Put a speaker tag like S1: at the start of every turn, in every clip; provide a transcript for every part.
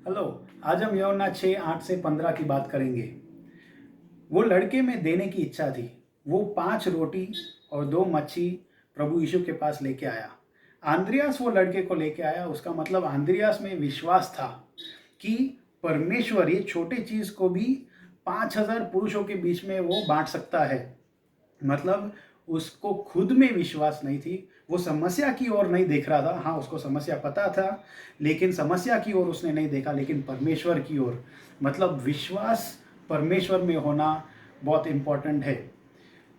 S1: Hello. आज हम यूहन्ना 6:8 से 15 की बात करेंगे। वो लड़के में देने की इच्छा थी। वो 5 रोटी और 2 मच्छी प्रभु यीशु के पास लेके आया। आंद्रियास वो लड़के को लेके आया। उसका मतलब आंद्रियास में विश्वास था कि परमेश्वर ये छोटे चीज को भी 5,000 पुरुषों के बीच में वो बांट सकता है। मतलब उसको खुद में विश्वास नहीं थी। वो समस्या की ओर नहीं देख रहा था। हाँ, उसको समस्या पता था, लेकिन समस्या की ओर उसने नहीं देखा, लेकिन परमेश्वर की ओर। मतलब विश्वास परमेश्वर में होना बहुत इम्पोर्टेंट है।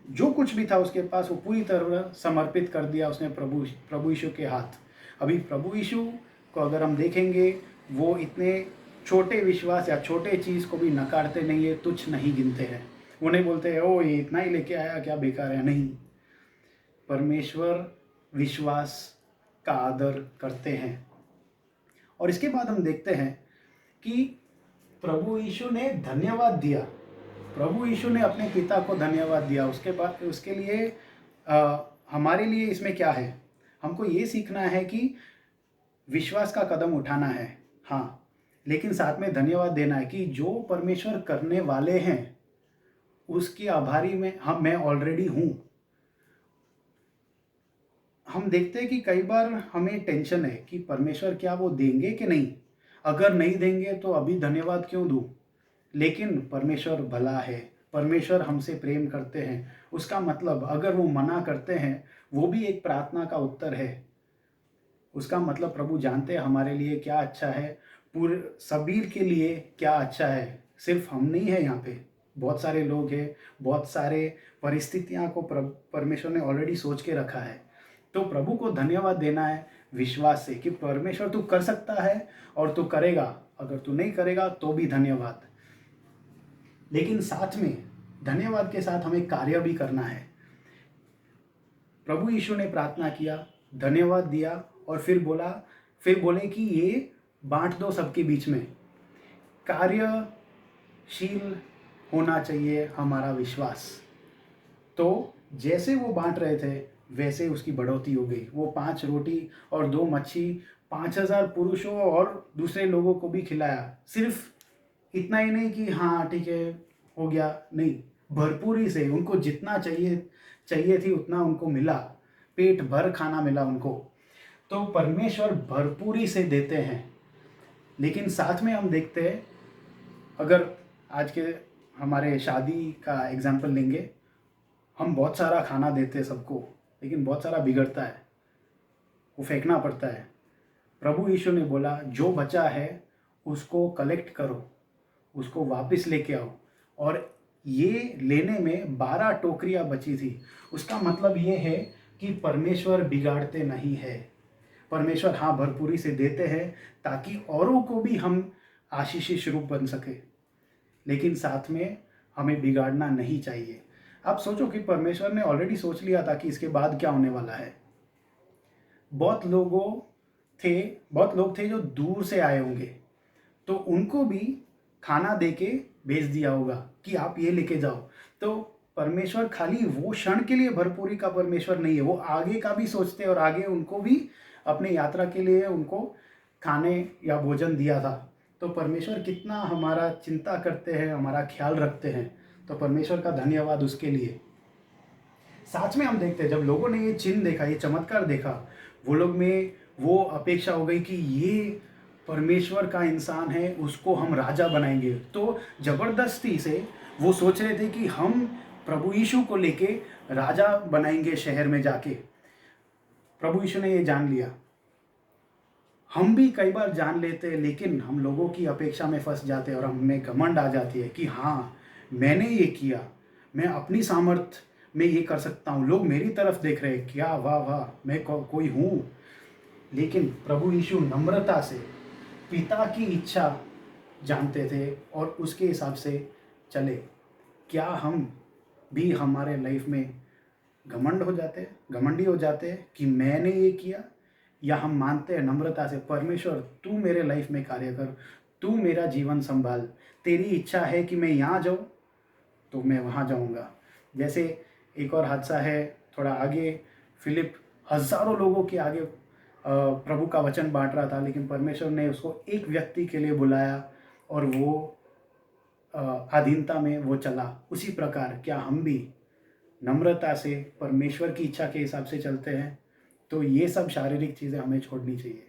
S1: जो कुछ भी था उसके पास वो पूरी तरह समर्पित कर दिया उसने प्रभु प्रभु यीशु के हाथ। अभी प्रभु यीशु को अगर हम देखेंगे, वो इतने छोटे विश्वास या छोटे चीज़ को भी नकारते नहीं है, तुच्छ नहीं गिनते हैं। वो नहीं बोलते हैं ओ ये इतना ही लेके आया, क्या बेकार है। नहीं, परमेश्वर विश्वास का आदर करते हैं। और इसके बाद हम देखते हैं कि प्रभु यीशु ने धन्यवाद दिया। प्रभु यीशु ने अपने पिता को धन्यवाद दिया। उसके बाद उसके लिए हमारे लिए इसमें क्या है, हमको ये सीखना है कि विश्वास का कदम उठाना है। हाँ, लेकिन साथ में धन्यवाद देना है कि जो परमेश्वर करने वाले हैं उसके आभारी में मैं ऑलरेडी हूँ। हम देखते हैं कि कई बार हमें टेंशन है कि परमेश्वर क्या वो देंगे कि नहीं। अगर नहीं देंगे तो अभी धन्यवाद क्यों दूँ। लेकिन परमेश्वर भला है, परमेश्वर हमसे प्रेम करते हैं। उसका मतलब अगर वो मना करते हैं, वो भी एक प्रार्थना का उत्तर है। उसका मतलब प्रभु जानते हैं हमारे लिए क्या अच्छा है, पूरे सबीर के लिए क्या अच्छा है। सिर्फ हम नहीं है यहाँ पे, बहुत सारे लोग हैं, बहुत सारे परिस्थितियाँ को परमेश्वर ने ऑलरेडी सोच के रखा है। तो प्रभु को धन्यवाद देना है विश्वास से कि परमेश्वर तू कर सकता है और तू करेगा। अगर तू नहीं करेगा तो भी धन्यवाद। लेकिन साथ में धन्यवाद के साथ हमें कार्य भी करना है। प्रभु यीशु ने प्रार्थना किया, धन्यवाद दिया और फिर बोले कि ये बांट दो सबके बीच में। कार्यशील होना चाहिए हमारा विश्वास। तो जैसे वो बांट रहे थे वैसे उसकी बढ़ोतरी हो गई। वो 5 रोटी और 2 मच्छी 5,000 पुरुषों और दूसरे लोगों को भी खिलाया। सिर्फ इतना ही नहीं कि हाँ ठीक है हो गया, नहीं, भरपूरी से उनको जितना चाहिए चाहिए थी उतना उनको मिला। पेट भर खाना मिला उनको। तो परमेश्वर भरपूरी से देते हैं। लेकिन साथ में हम देखते हैं, अगर आज के हमारे शादी का एग्जाम्पल लेंगे, हम बहुत सारा खाना देते हैं सबको, लेकिन बहुत सारा बिगड़ता है, वो फेंकना पड़ता है। प्रभु यीशु ने बोला जो बचा है उसको कलेक्ट करो, उसको वापस लेके आओ। और ये लेने में 12 टोकरियां बची थी। उसका मतलब ये है कि परमेश्वर बिगाड़ते नहीं है। परमेश्वर हाँ भरपूरी से देते हैं ताकि औरों को भी हम आशीषित रूप बन सके। लेकिन साथ में हमें बिगाड़ना नहीं चाहिए। आप सोचो कि परमेश्वर ने ऑलरेडी सोच लिया था कि इसके बाद क्या होने वाला है। बहुत लोगों थे बहुत लोग थे जो दूर से आए होंगे, तो उनको भी खाना दे के भेज दिया होगा कि आप ये लेके जाओ। तो परमेश्वर खाली वो क्षण के लिए भरपूरी का परमेश्वर नहीं है, वो आगे का भी सोचते हैं और आगे उनको भी अपने यात्रा के लिए उनको खाने या भोजन दिया था। तो परमेश्वर कितना हमारा चिंता करते हैं, हमारा ख्याल रखते हैं। तो परमेश्वर का धन्यवाद उसके लिए। साथ में हम देखते हैं जब लोगों ने ये चिन्ह देखा, ये चमत्कार देखा, वो लोग में वो अपेक्षा हो गई कि ये परमेश्वर का इंसान है, उसको हम राजा बनाएंगे। तो जबरदस्ती से वो सोच रहे थे कि हम प्रभु यीशु को लेके राजा बनाएंगे शहर में जाके। प्रभु यीशु ने ये जान लिया। हम भी कई बार जान लेते हैं, लेकिन हम लोगों की अपेक्षा में फंस जाते हैं और हमें घमंड आ जाती है कि हाँ मैंने ये किया, मैं अपनी सामर्थ्य में ये कर सकता हूँ, लोग मेरी तरफ देख रहे हैं, क्या वाह वाह मैं कोई हूँ। लेकिन प्रभु यीशु नम्रता से पिता की इच्छा जानते थे और उसके हिसाब से चले। क्या हम भी हमारे लाइफ में घमंडी हो जाते हैं कि मैंने ये किया, या हम मानते हैं नम्रता से परमेश्वर तू मेरे लाइफ में कार्य कर, तू मेरा जीवन संभाल, तेरी इच्छा है कि मैं यहाँ जाऊँ तो मैं वहाँ जाऊँगा। जैसे एक और हादसा है थोड़ा आगे, फिलिप हज़ारों लोगों के आगे प्रभु का वचन बांट रहा था, लेकिन परमेश्वर ने उसको एक व्यक्ति के लिए बुलाया और वो अधीनता में वो चला। उसी प्रकार क्या हम भी नम्रता से परमेश्वर की इच्छा के हिसाब से चलते हैं? तो ये सब शारीरिक चीज़ें हमें छोड़नी चाहिए।